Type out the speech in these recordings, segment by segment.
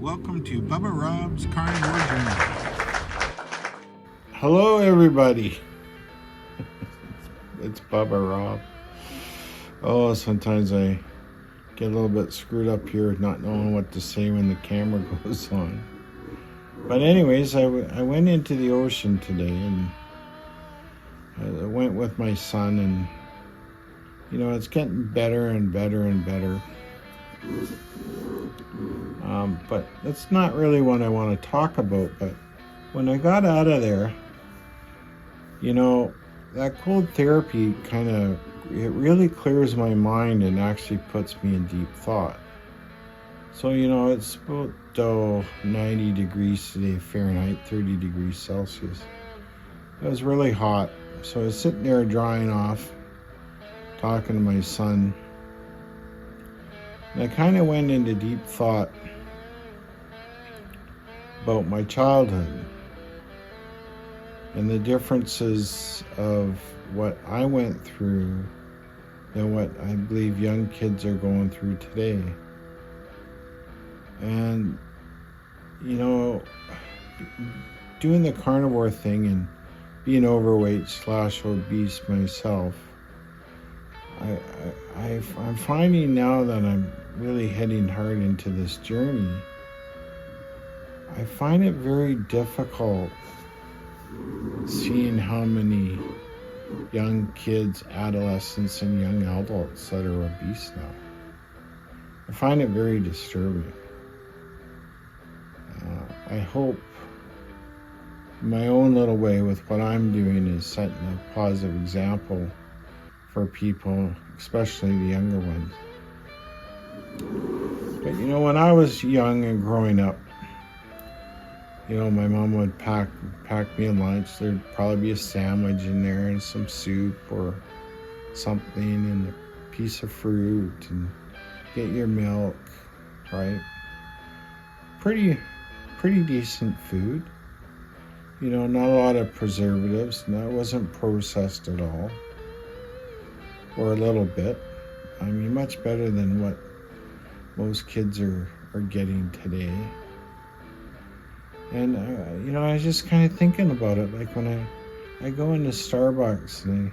Welcome to Bubba Rob's Carnivore Journey. Hello, everybody. It's Bubba Rob. Oh, sometimes I get a little bit screwed up here, not knowing what to say when the camera goes on. But anyways, I went into the ocean today, and I went with my son, and it's getting better and better and better. But that's not really what I want to talk about. But when I got out of there, that cold therapy it really clears my mind and actually puts me in deep thought. So, it's about 90 degrees today, Fahrenheit, 30 degrees Celsius. It was really hot. So I was sitting there drying off, talking to my son. And I kind of went into deep thought about my childhood and the differences of what I went through and what I believe young kids are going through today. And, doing the carnivore thing and being overweight / obese myself, I'm finding now that I'm really heading hard into this journey. I find it very difficult seeing how many young kids, adolescents, and young adults that are obese now. I find it very disturbing. I hope my own little way with what I'm doing is setting a positive example for people, especially the younger ones. But when I was young and growing up, my mom would pack me a lunch. There'd probably be a sandwich in there and some soup or something and a piece of fruit and get your milk, right? Pretty decent food. Not a lot of preservatives. No, it wasn't processed at all. Or a little bit. I mean, much better than what most kids are getting today. And, I was just kind of thinking about it. Like when I go into Starbucks and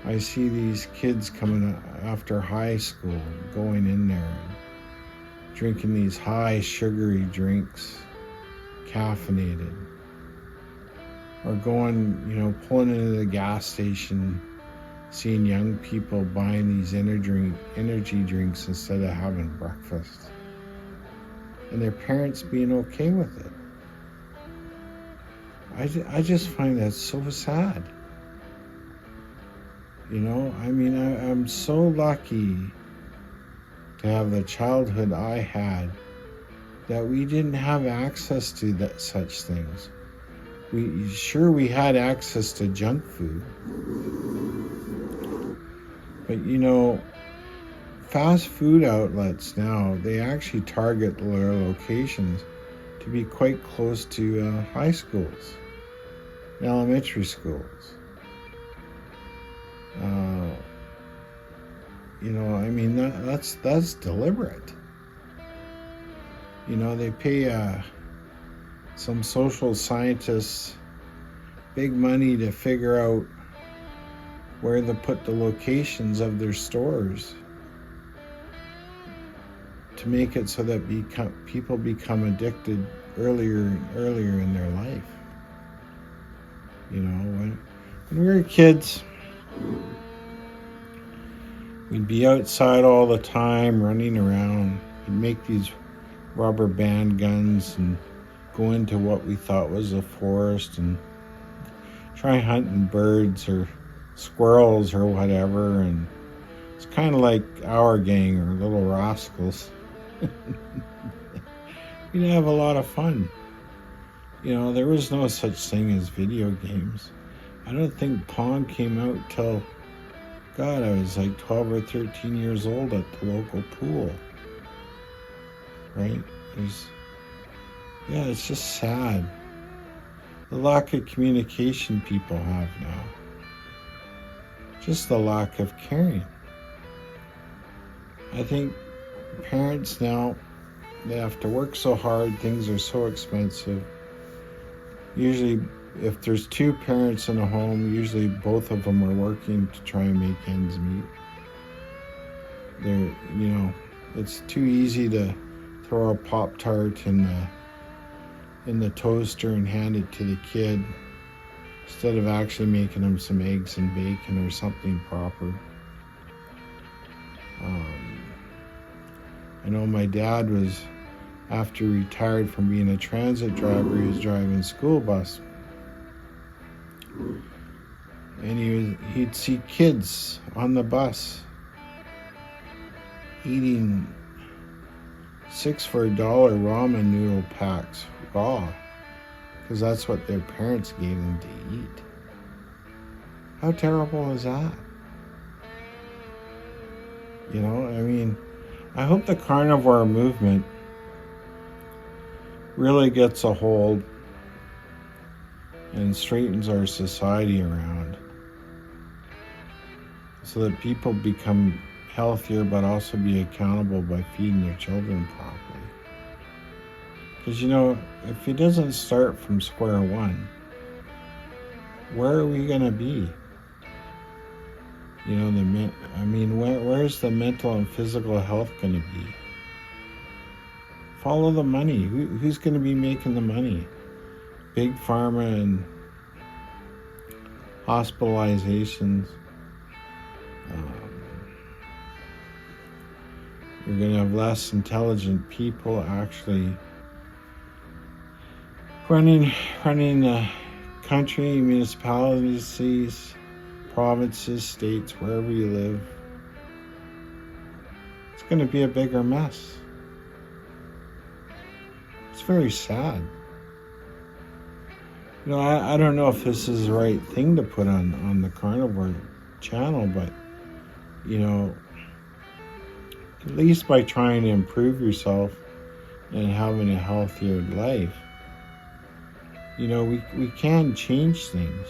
I see these kids coming after high school, going in there and drinking these high sugary drinks, caffeinated. Or going, pulling into the gas station, seeing young people buying these energy drinks instead of having breakfast. And their parents being okay with it. I just find that so sad. I'm so lucky to have the childhood I had that we didn't have access to such things. We had access to junk food. But fast food outlets now, they actually target their locations to be quite close to high schools, elementary schools. That's deliberate. They pay some social scientists big money to figure out where to put the locations of their stores to make it so that people become addicted earlier and earlier in their life. When we were kids, we'd be outside all the time, running around. We'd make these rubber band guns and go into what we thought was a forest and try hunting birds or squirrels or whatever. And it's kind of like Our Gang or Little Rascals. We'd have a lot of fun. There was no such thing as video games. I don't think Pong came out till, I was like 12 or 13 years old at the local pool. Right? It's just sad. The lack of communication people have now. Just the lack of caring. I think parents now they have to work so hard. Things are so expensive. Usually, if there's two parents in a home, usually both of them are working to try and make ends meet. It's too easy to throw a Pop-Tart in the toaster and hand it to the kid instead of actually making them some eggs and bacon or something proper. I know my dad was, after he retired from being a transit driver, he was driving a school bus. And he'd see kids on the bus eating 6 for $1 ramen noodle packs raw, because that's what their parents gave them to eat. How terrible is that? I hope the carnivore movement really gets a hold and straightens our society around so that people become healthier but also be accountable by feeding their children properly. Because if it doesn't start from square one, where are we going to be? Where's the mental and physical health going to be? Follow the money. Who's going to be making the money? Big pharma and hospitalizations. You're going to have less intelligent people actually running the country, municipalities, provinces, states, wherever you live. It's going to be a bigger mess. It's very sad. I don't know if this is the right thing to put on the Carnivore channel, but at least by trying to improve yourself and having a healthier life, we can change things.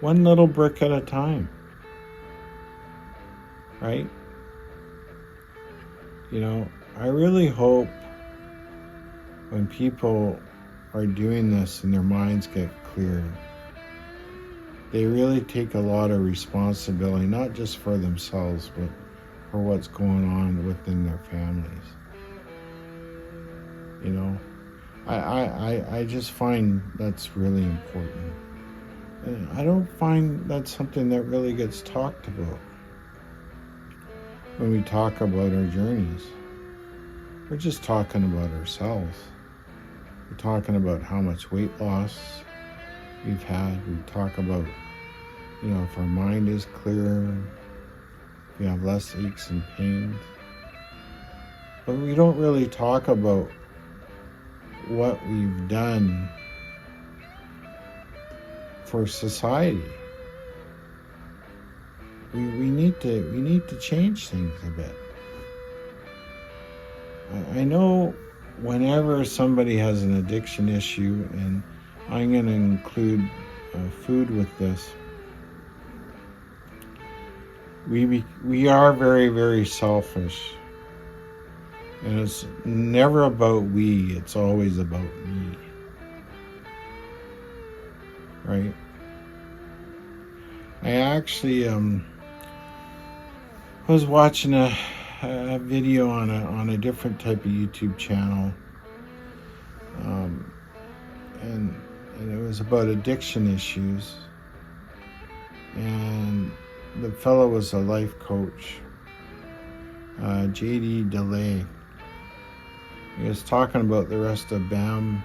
One little brick at a time, right? I really hope when people are doing this and their minds get clear, they really take a lot of responsibility, not just for themselves, but for what's going on within their families. I just find that's really important. And I don't find that's something that really gets talked about when we talk about our journeys. We're just talking about ourselves. We're talking about how much weight loss we've had. We talk about, if our mind is clear, we have less aches and pains. But we don't really talk about what we've done for society. We need to change things a bit. I know whenever somebody has an addiction issue, and I'm going to include food with this, we are very, very selfish. And it's never about we, it's always about me. Right? I actually was watching a video on a different type of YouTube channel, and it was about addiction issues, and the fellow was a life coach, JD DeLay. He was talking about the rest of Bam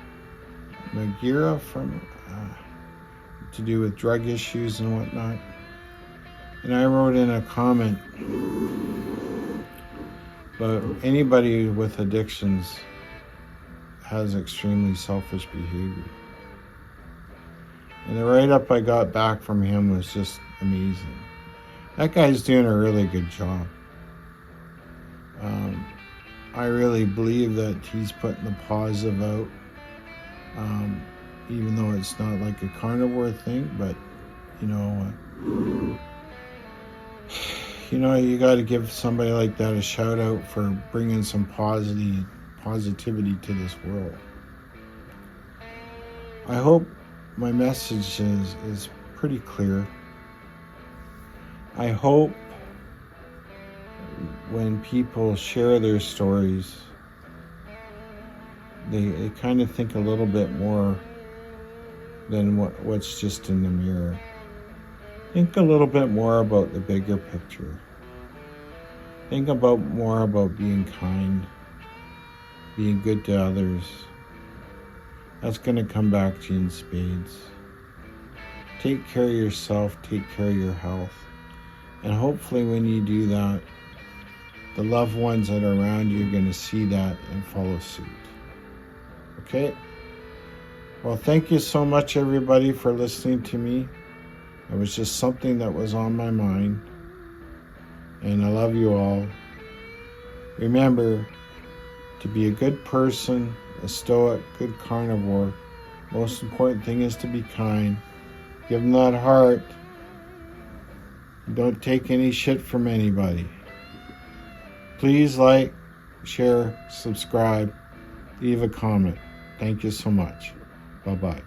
Margera from to do with drug issues and whatnot. And I wrote in a comment, but anybody with addictions has extremely selfish behavior. And the write-up I got back from him was just amazing. That guy's doing a really good job. I really believe that he's putting the positive out, even though it's not like a carnivore thing, but you know, you got to give somebody like that a shout out for bringing some positivity to this world. I hope my message is pretty clear. I hope when people share their stories, they kind of think a little bit more than what's just in the mirror. Think a little bit more about the bigger picture. Think more about being kind, being good to others. That's going to come back to you in spades. Take care of yourself, take care of your health. And hopefully when you do that, the loved ones that are around you are going to see that and follow suit. Okay? Well, thank you so much, everybody, for listening to me. It was just something that was on my mind. And I love you all. Remember to be a good person, a stoic, good carnivore. Most important thing is to be kind. Give them that heart. Don't take any shit from anybody. Please like, share, subscribe, leave a comment. Thank you so much. Bye-bye.